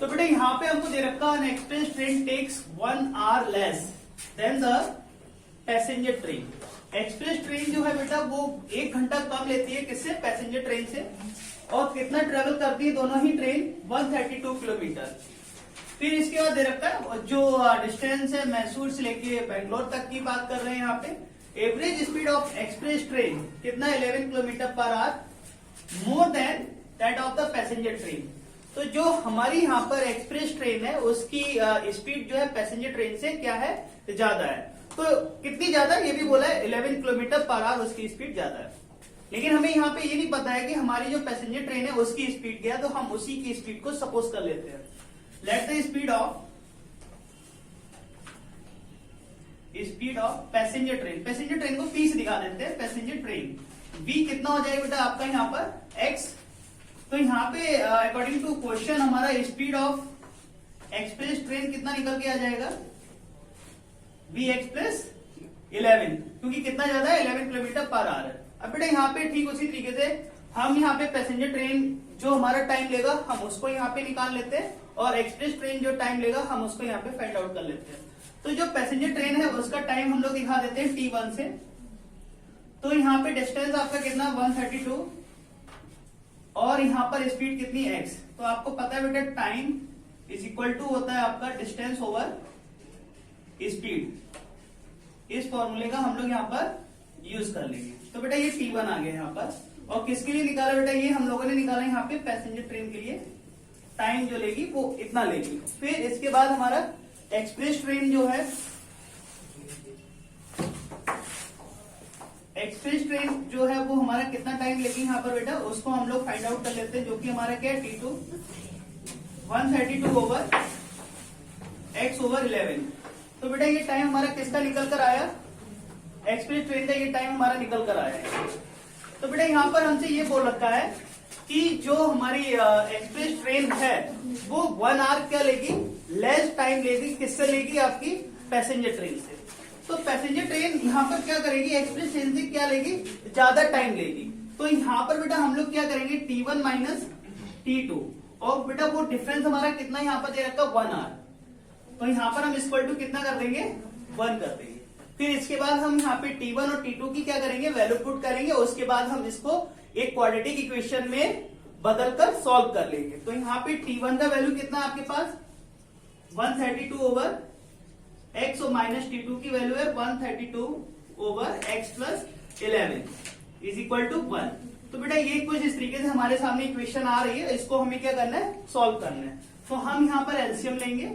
तो बेटा यहाँ पे हमको दे रखा है express train takes 1 hour less than the passenger train. Express train जो है बेटा वो 1 घंटा कम लेती है किससे, पैसेंजर ट्रेन से। और कितना ट्रेवल करती है दोनों ही ट्रेन, 132 किलोमीटर। फिर इसके बाद दे रखा है जो डिस्टेंस है मैसूर से लेके बेंगलोर तक की बात कर रहे हैं यहाँ पे। Average speed of express train कितना, 11 kilometre per our more than that of the passenger train. तो जो हमारी यहाँ पर एक्सप्रेस ट्रेन है उसकी स्पीड जो है पैसेंजर ट्रेन से क्या है, ज्यादा है। तो कितनी ज्यादा, ये भी बोला है 11 किलोमीटर पर आवर उसकी स्पीड ज्यादा है। लेकिन हमें यहाँ पे ये नहीं पता है कि हमारी जो पैसेंजर ट्रेन है उसकी स्पीड क्या है, तो हम उसी की स्पीड को सपोज कर लेते हैं। Let the speed of passenger train को P से दिखा देते हैं, पैसेंजर ट्रेन V कितना हो जाएगा बेटा आपका यहाँ पर X। तो यहाँ पे अकॉर्डिंग टू क्वेश्चन हमारा स्पीड ऑफ एक्सप्रेस ट्रेन कितना निकल के आ जाएगा, Vx प्लस 11, क्योंकि कितना ज्यादा है 11 किलोमीटर पर आवर है। अब बेटा यहाँ पे ठीक उसी तरीके से हम यहाँ पे पैसेंजर ट्रेन जो हमारा टाइम लेगा हम उसको यहाँ पे निकाल लेते हैं, और एक्सप्रेस ट्रेन जो टाइम लेगा हम उसको यहाँ पे फाइंड आउट कर लेते हैं। तो जो पैसेंजर ट्रेन है उसका टाइम हम लोग दिखा देते हैं T1 से। तो यहाँ पे डिस्टेंस आपका कितना 132 और यहाँ पर स्पीड कितनी x। तो आपको पता है बेटा टाइम इज इक्वल टू होता है आपका डिस्टेंस ओवर स्पीड। इस फॉर्मूले का हम लोग यहाँ पर यूज कर लेंगे। तो बेटा ये T1 आ गया यहाँ पर, और किसके लिए निकाला बेटा, ये हम लोगों ने निकाला यहाँ पे पैसेंजर ट्रेन के लिए। टाइम जो लेगी वो इतना लेगी। फिर इसके बाद हमारा एक्सप्रेस ट्रेन जो है, वो हमारा कितना टाइम लेगी यहाँ पर बेटा, उसको हम लोग फाइंड आउट कर लेते हैं, जो कि हमारा क्या है T2 132 ओवर x ओवर 11। तो बेटा ये टाइम हमारा किसका निकल कर आया, एक्सप्रेस ट्रेन का ये टाइम हमारा निकल कर आया है। तो बेटा यहाँ पर हमसे ये बोल रखा है कि जो हमारी एक्सप्रेस ट्रेन है वो 1 आवर क्या लेगी, लेस टाइम लेगी, किससे लेगी, आपकी पैसेंजर ट्रेन से। तो पैसेंजर ट्रेन यहाँ पर क्या करेगी, एक्सप्रेस ट्रेन से क्या लेगी, ज्यादा टाइम लेगी। तो यहाँ पर बेटा हम लोग क्या करेंगे, T1 माइनस T2, और बेटा वो डिफरेंस हमारा कितना यहाँ पर दे रखा 1 आवर। तो यहाँ पर हम इक्वल टू कितना कर देंगे, 1 कर देंगे। फिर इसके बाद हम यहाँ पे T1 और T2 की क्या करेंगे, वैल्यू पुट करेंगे। उसके बाद हम इसको एक क्वाड्रेटिक इक्वेशन में बदलकर सॉल्व कर लेंगे। तो यहाँ पे T1 का वैल्यू कितना है आपके पास 132 ओवर x, और माइनस T2 की वैल्यू है 132 over x plus 11 is equal to 1। तो बेटा ये कुछ इस तरीके से हमारे सामने इक्वेशन आ रही है, इसको हमें क्या करना है, सॉल्व करना है। तो हम यहाँ पर एलसीएम लेंगे,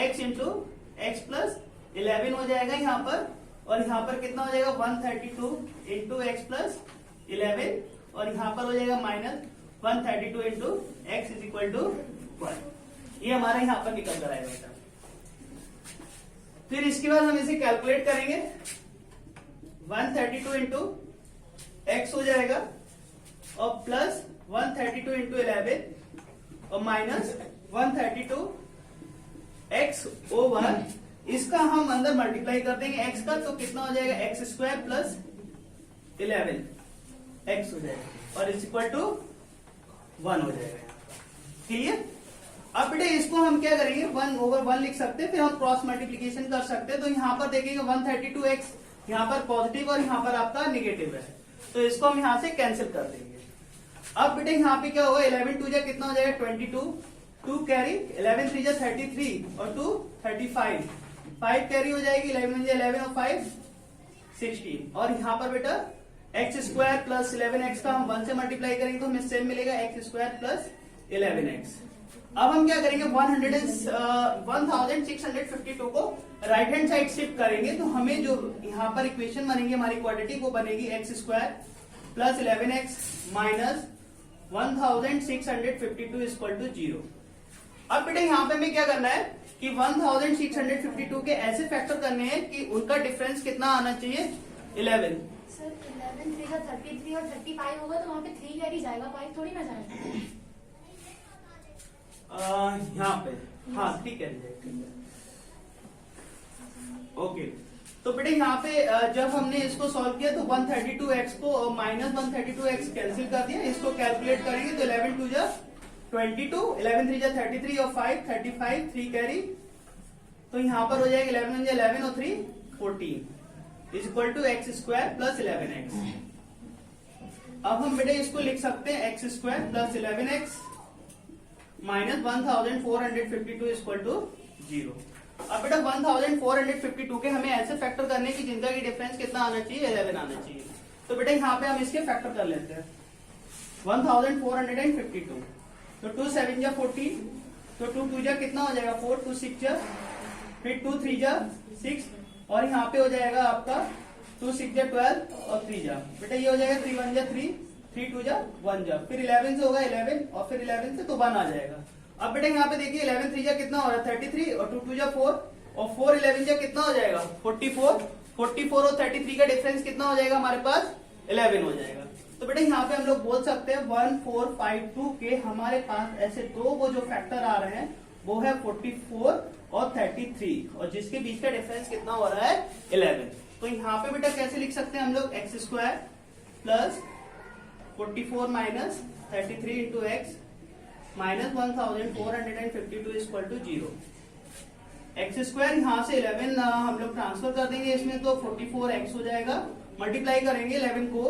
x इंटू एक्स प्लस 11 हो जाएगा यहाँ पर, और यहाँ पर कितना हो जाएगा 132 इंटू एक्स प्लस 11, और यहाँ पर हो जाएगा minus 132 into x is equal to 1। ये हमारा यहाँ पर निकल कर आएगा बेटा। फिर इसके बाद हम इसे कैलकुलेट करेंगे, 132 इंटू एक्स हो जाएगा, और प्लस 132 इंटू 11 और माइनस 132 एक्स ओवर, इसका हम अंदर मल्टीप्लाई कर देंगे x का, तो कितना हो जाएगा एक्स स्क्वायर प्लस 11 एक्स हो जाएगा, और इज इक्वल टू 1 हो जाएगा। क्लियर। अब बेटे इसको हम क्या करेंगे, 1 ओवर 1 लिख सकते हैं, फिर हम क्रॉस मल्टीप्लीकेशन कर सकते हैं। तो यहाँ पर देखेंगे 132x यहाँ पर पॉजिटिव और यहाँ पर आपका निगेटिव है, तो इसको हम यहाँ से कैंसिल कर देंगे। अब बेटे यहाँ पे क्या होगा, 11 टू जा कितना हो जाएगा 22, 2 कैरी, 11 3 जा 33 और 2 35, 5 कैरी हो जाएगी, 11 जा 11 और 5 16। और यहाँ पर बेटा एक्स स्क्वायर प्लस 11x का हम 1 से मल्टीप्लाई करेंगे तो हमें सेम मिलेगा एक्स स्क्वायर प्लस 11x। अब हम क्या करेंगे, 1652 को राइट हैंड साइड शिफ्ट करेंगे, तो हमें जो यहाँ पर इक्वेशन बनेगी हमारी क्वाड्रेटिक, वो बनेगी x square plus 11x minus 1652 equal to 0। अब बेटे यहाँ पे हमें क्या करना है कि 1652 के ऐसे फैक्टर करने हैं कि उनका डिफरेंस कितना आना चाहिए, 11। सर 11 3 का 33 और 35 होगा, तो वहाँ पे 3 कैरी जाएगा, 5 थोड़ी ना जाएगा। यहाँ पे हाँ ठीक है, ओके। तो बेटे यहाँ पे जब हमने इसको सॉल्व किया तो 132x को माइनस 132x कैंसिल कर दिया, इसको कैलकुलेट करेंगे तो 11 2 जा 22, 11 3 जा 33 और 5 35, 3 कैरी, तो यहाँ पर हो जाएगा 11 1 जा 11 और 3 14 is equal to x square plus 11x। अब हम बेटे इसको लिख सकते हैं x square plus 11x minus 1452 equal to 0। अब बेटा 1452 के हमें ऐसे फैक्टर करने की जिनका की डिफरेंस कितना आना चाहिए, 11 आना चाहिए। तो बेटा यहाँ पे हम इसके फैक्टर कर लेते हैं 1452, तो 2 7 जा 14, तो 2 2 जा कितना हो जाएगा 4, 2 6 जा, फिर 2 3 जा 6, और यहाँ पे हो जाएगा आपका 2 6 जा 12 और 3 जा, बेटा ये हो जाएगा 3 1 जा 3, 3 2 जा 1 जा, फिर 11 से होगा 11 और फिर 11 से तो 1 आ जाएगा। अब बेटा यहाँ पे देखिए 11 3 जा कितना हो रहा है 33 और 2 2 जा 4 और 4 11 जा कितना हो जाएगा 44 और 33 का डिफरेंस कितना हो जाएगा हमारे पास 11 हो जाएगा। तो बेटा यहाँ पे हम लोग बोल सकते हैं 1452 के हमारे पास ऐसे दो वो जो फैक्टर आ रहे हैं वो है 44 और 33 और जिसके बीच का डिफरेंस कितना हो रहा है 11। तो यहाँ पे बेटा कैसे लिख सकते हैं हम लोग x square plus 44 minus 33 into x minus 1452 equal to 0। X square यहाँ से 11 हम लोग ट्रांसफर कर देंगे इसमें, तो 44x हो जाएगा, मल्टीप्लाई करेंगे 11 को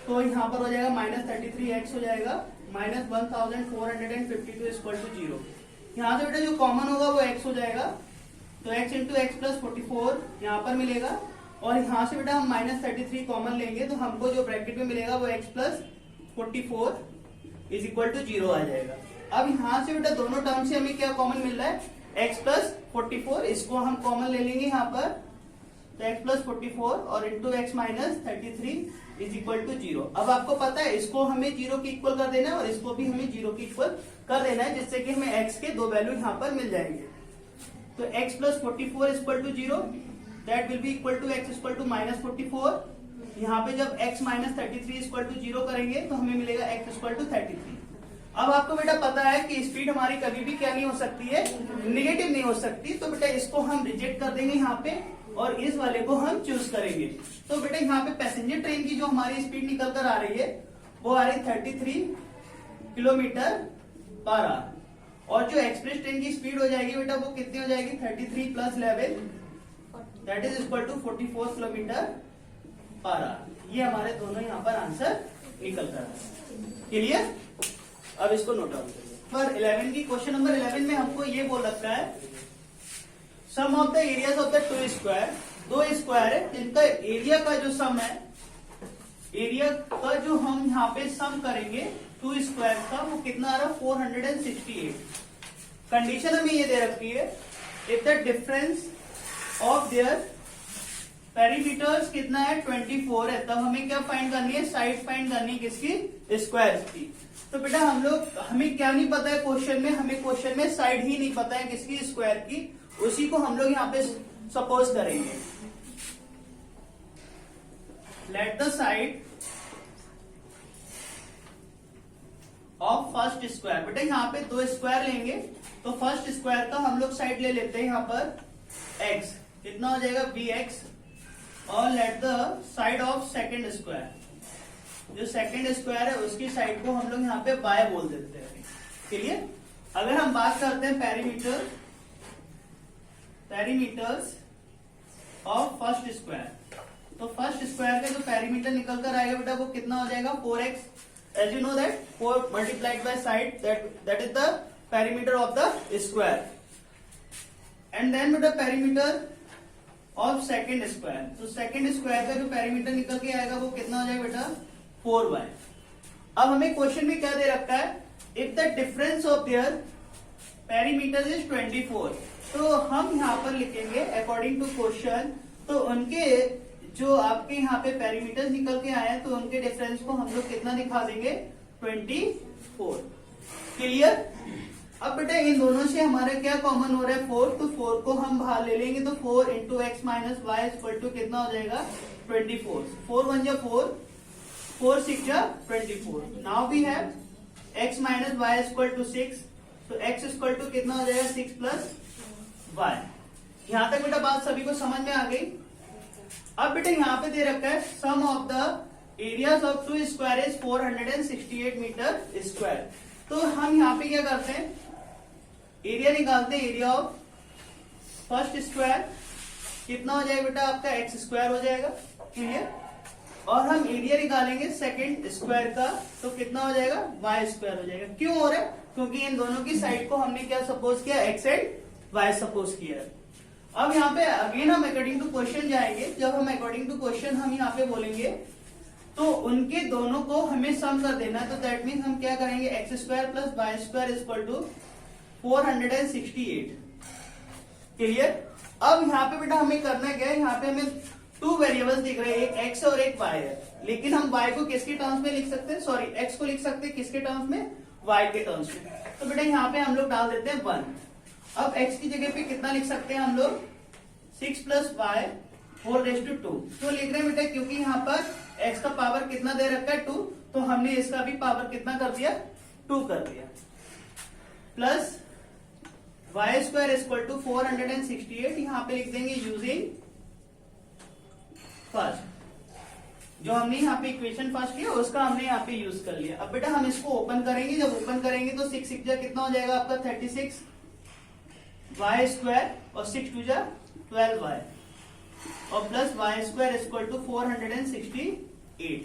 तो यहाँ पर हो जाएगा माइनस 33x हो जाएगा माइनस 1452 इक्वल टू 0। यहाँ से बेटा जो कॉमन होगा वो x हो जाएगा, तो x इंटू एक्स प्लस 44 यहाँ पर मिलेगा, और यहाँ से बेटा हम माइनस 33 कॉमन लेंगे तो हमको जो ब्रैकेट में मिलेगा वो x plus 44 is equal to 0 आ जाएगा। अब यहाँ से बेटा दोनों टर्म से हमें क्या कॉमन मिल रहा है x प्लस 44, इसको हम कॉमन ले लेंगे यहाँ पर, तो x प्लस 44 और into x minus 33 is equal to 0। अब आपको पता है इसको हमें 0 की इक्वल कर देना है और इसको भी हमें 0 की इक्वल कर देना है, जिससे कि हमें x के दो वैल्यू यहाँ पर मिल जाएंगे। तो x plus 44 equal to 0 that will be equal to x equal to minus 44। यहाँ पे जब x माइनस 33 इक्वल टू 0 करेंगे तो हमें मिलेगा x इक्वल टू 33। अब आपको बेटा पता है कि स्पीड हमारी कभी भी क्या नहीं हो सकती है, निगेटिव नहीं हो सकती, तो बेटा इसको हम रिजेक्ट कर देंगे यहाँ पे और इस वाले को हम चूज करेंगे। तो बेटा यहाँ पे पैसेंजर ट्रेन की जो हमारी स्पीड निकल कर आ रही है वो आ रही 33 किलोमीटर पर आवर, और जो एक्सप्रेस ट्रेन की स्पीड हो जाएगी बेटा वो कितनी हो जाएगी 33 plus 11 that is equal to 44 kilometre per hour. ये हमारे दोनों यहाँ पर आंसर निकल कर आ रहा है। क्लियर? अब इसको नोट डाउन करिए। पर 11 की क्वेश्चन नंबर 11 में हमको ये बोल रखा है some of the areas of the two square, दो स्क्वायर है जिनका एरिया का जो सम है, एरिया का जो हम यहाँ पे सम करेंगे टू स्क्वायर का वो कितना आ रहा है 468। कंडीशन हमें ये दे रखी है if the difference of their perimeters कितना है 24 है, तब हमें क्या फाइंड करनी है साइड फाइंड करनी है किसकी स्क्वायर की। तो बेटा हम लोग हमें क्या नहीं पता है क्वेश्चन में, हमें क्वेश्चन में साइड ही नहीं पता है किसकी स्क्वायर की, उसी को हम लोग यहाँ पे सपोज करेंगे। Let the side of first square, बेटा यहाँ पे दो स्क्वायर लेंगे तो फर्स्ट स्क्वायर का हम लोग साइड ले लेते हैं यहाँ पर x, कितना हो जाएगा bx, और let the side of second square, जो सेकेंड स्क्वायर है उसकी साइड को हम लोग यहाँ पे y बोल देते हैं। क्लियर? अगर हम बात करते हैं पेरीमीटर्स ऑफ फर्स्ट स्क्वायर, तो फर्स्ट स्क्वायर का जो पेरीमीटर निकल कर आएगा बेटा वो कितना हो जाएगा 4x। As you know that 4 multiplied by side that is the perimeter of the square, and then बेटा पेरीमीटर ऑफ सेकेंड स्क्वायर, तो सेकेंड स्क्वायर का जो पेरीमीटर निकल के आएगा वो कितना हो जाएगा बेटा 4y। अब हमें क्वेश्चन में क्या दे रखा है if the difference of their perimeter is 24, तो हम यहाँ पर लिखेंगे अकॉर्डिंग टू क्वेश्चन, तो उनके जो आपके यहाँ पे पेरीमीटर निकल के आए हैं तो उनके डिफरेंस को हम लोग कितना दिखा देंगे 24। क्लियर? अब बेटा इन दोनों से हमारे क्या कॉमन हो रहा है 4, तो 4 को हम बाहर ले लेंगे तो 4 into x minus y equal to कितना हो जाएगा 24। 4 1 जा 4, 4 6 जा 24। Now we have x minus y equal to 6, तो x इक्वल टू कितना हो जाएगा 6 प्लस y। यहां तक बेटा बात सभी को समझ में आ गई। अब बेटा यहाँ पे दे रखा है some of the areas of two square is 468 metre square. तो हम यहाँ पे क्या करते हैं, एरिया निकालते हैं। एरिया ऑफ फर्स्ट स्क्वायर कितना हो जाएगा बेटा आपका, एक्स स्क्वायर हो जाएगा, क्लियर। और हम एरिया निकालेंगे सेकंड स्क्वायर का, तो कितना हो जाएगा, वाई स्क्वायर हो जाएगा। क्यों हो रहा है, क्योंकि इन दोनों की साइड को हमने क्या सपोज किया, एक्स एंड वाई सपोज किया है। अब यहाँ पे अगेन हम अकॉर्डिंग टू क्वेश्चन जाएंगे। जब हम अकॉर्डिंग टू क्वेश्चन हम यहाँ पे बोलेंगे तो उनके दोनों को हमें सम कर देना है। तो दैट मीन्स हम क्या करेंगे, x square plus y square equal to 468, clear. अब यहाँ पे बेटा हमें करना क्या है, यहाँ पे हमें टू वेरिएबल्स दिख रहे हैं, एक एक्स और एक वाई है। लेकिन हम वाई को किसके टर्म्स में लिख सकते हैं, सॉरी एक्स को लिख सकते हैं किसके टर्म्स में, वाई के टर्म्स में। तो बेटा यहाँ पे हम लोग डाल देते हैं 1। अब x की जगह पे कितना लिख सकते हैं हम लोग, 6 plus y whole raise to 2। क्यों लिख रहे हैं बेटा, क्योंकि यहाँ पर x का पावर कितना दे रखा है, 2, तो हमने इसका भी पावर कितना कर दिया, 2 कर दिया। Plus y square equal to 468, यहाँ पे लिख देंगे यूजिंग फर्स्ट। जो हमने यहाँ पे इक्वेशन फर्स्ट किया उसका हमने यहाँ पे यूज कर लिया। अब बेटा हम इसको ओपन करेंगे, जब ओपन करेंगे तो 6 6 जा कितना हो जाएगा आपका 36 वाई स्क्वायर और 6 2 जा 12 वाई और plus y square equal to 468।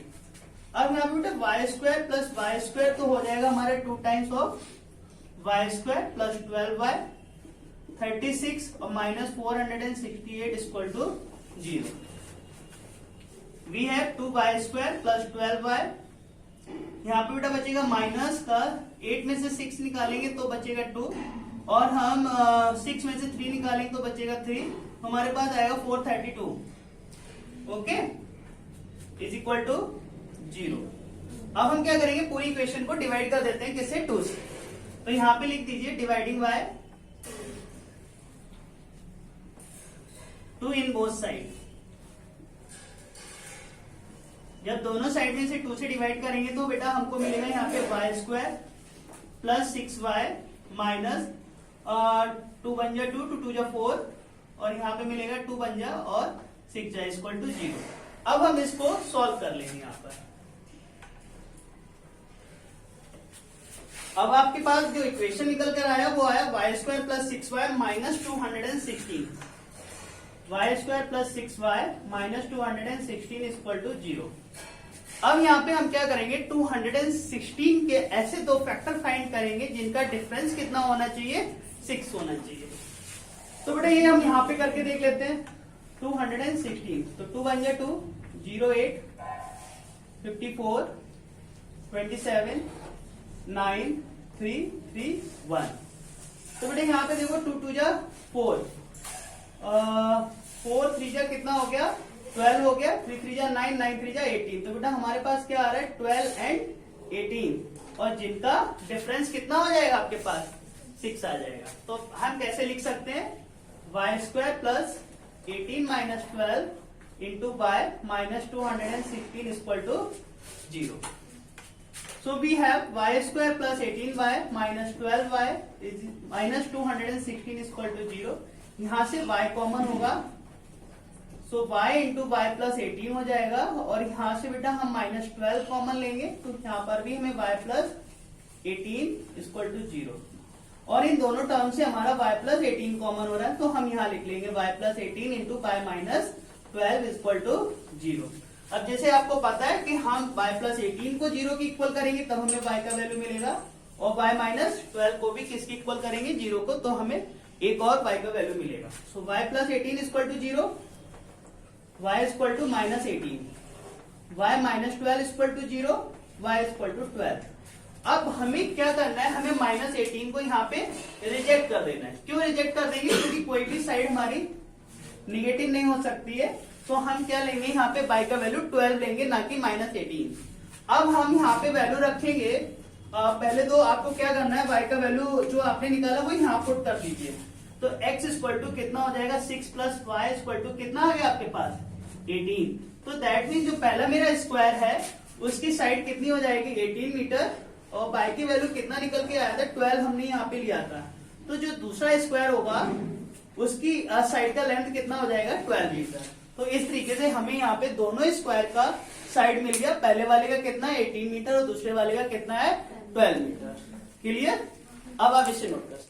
अब यहाँ पे बेटा y square plus y square तो हो जाएगा हमारे 2 times of y square plus 12 y, 36 और minus 468 equal to 0। We have 2 y square plus 12 y. यहाँ पे बेटा बचेगा माइनस का 8 में से 6 निकालेंगे तो बचेगा 2, और हम 6 में से 3 निकालेंगे तो बचेगा 3। हमारे पास आएगा 432, ओके, इज इक्वल टू 0। अब हम क्या करेंगे, पूरी इक्वेशन को डिवाइड कर देते हैं किससे, 2 से। तो यहाँ पे लिख दीजिए dividing by 2 in both side. जब दोनों साइड में से 2 से डिवाइड करेंगे तो बेटा हमको मिलेगा यहाँ पे Y square plus 6y minus 2 बन जा 2, 2 2 जा 4, और यहाँ पे मिलेगा 2 बन जा और 6 जा इक्वल टू 0। अब हम इसको सॉल्व कर लेंगे यहाँ पर। अब आपके पास जो इक्वेशन निकल कर आया वो आया y square plus 6y minus 216, y square plus 6y minus 216 equal to 0। अब यहाँ पे हम क्या करेंगे, 216 के ऐसे दो फैक्टर फाइंड करेंगे जिनका डिफरेंस कितना होना चाहिए, 6 होना चाहिए। तो बेटा ये हम यहाँ पे करके देख लेते हैं। 216 तो 2 बन जाए 2, 0 8 54 27 9 3 3 1। तो बेटा यहाँ पे देखो 2 2 जा 4, 4 3 जा कितना हो गया 12 हो गया, 3 3 जा 9, 9 3 जा 18। तो बेटा हमारे पास क्या आ रहा है 12 एंड 18, और जिनका डिफरेंस कितना हो जाएगा आपके पास 6 आ जाएगा। तो हम कैसे लिख सकते हैं, y square plus 18 minus 12 into y minus 216 equal to 0। So we have y square plus 18y minus 12y is minus 216 is equal to 0। यहाँ से y कॉमन होगा, so y into y plus 18 हो जाएगा, और यहाँ से बेटा हम माइनस 12 कॉमन लेंगे तो यहाँ पर भी हमें y प्लस 18 इक्वल टू 0, और इन दोनों टर्म से हमारा y प्लस 18 कॉमन हो रहा है तो हम यहाँ लिख लेंगे y plus 18 into y minus 12 equal to 0। अब जैसे आपको पता है कि हम y प्लस 18 को 0 की इक्वल करेंगे तब हमें y का वैल्यू मिलेगा, और y माइनस 12 को भी किसकी इक्वल करेंगे 0 को, तो हमें एक और y का वैल्यू मिलेगा। So y plus 18 equal to 0, y equal to minus 18, y minus 12 equal to 0, y equal to 12। अब हमें क्या करना है, हमें माइनस 18 को यहाँ पे रिजेक्ट कर देना है। क्यों रिजेक्ट कर देंगे, क्योंकि कोई भी साइड हमारी निगेटिव नहीं हो सकती है। तो हम क्या लेंगे, यहाँ पे y का वैल्यू 12 लेंगे, ना कि माइनस 18। अब हम यहाँ पे वैल्यू रखेंगे, पहले तो आपको क्या करना है, y का वैल्यू जो आपने निकाला वो यहाँ पुट कर दीजिए। तो x इक्वल टू कितना हो जाएगा 6 प्लस वाई इक्वल टू कितना आ गया आपके पास 18। तो दैट मीन जो पहला मेरा स्क्वायर है उसकी साइड कितनी हो जाएगी 18 मीटर, और y की वैल्यू कितना निकल के आया था 12 हमने यहाँ पे लिया था। तो जो दूसरा स्क्वायर होगा उसकी साइड का लेंथ कितना हो जाएगा 12 मीटर। तो इस तरीके से हमें यहाँ पे दोनों स्क्वायर का साइड मिल गया, पहले वाले का कितना है 18 मीटर और दूसरे वाले का कितना है 12 मीटर। क्लियर? अब आप इसे नोट कर